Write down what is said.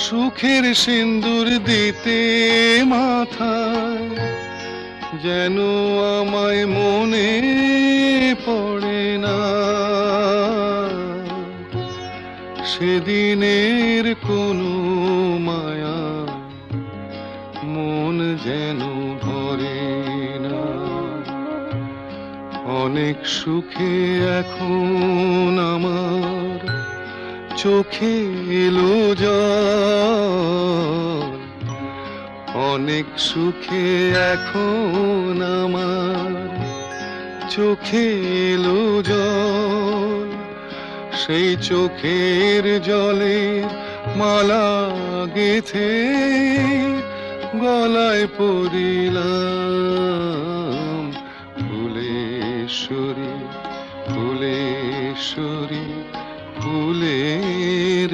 সুখের সিন্দুর দিতে মাথায়, যেন আমায় মনে পড়ে না সেদিনের কোনো মায়া, মন যেন ভরে না। অনেক সুখে এখন আমার চোখে এলো জল, অনেক সুখে এখন আমার চোখে এলো জল। সেই চোখের জলের মালা গেথে গলায় পরিলাম। ফুলেশ্বরী ফুলেশ্বরী ফুলের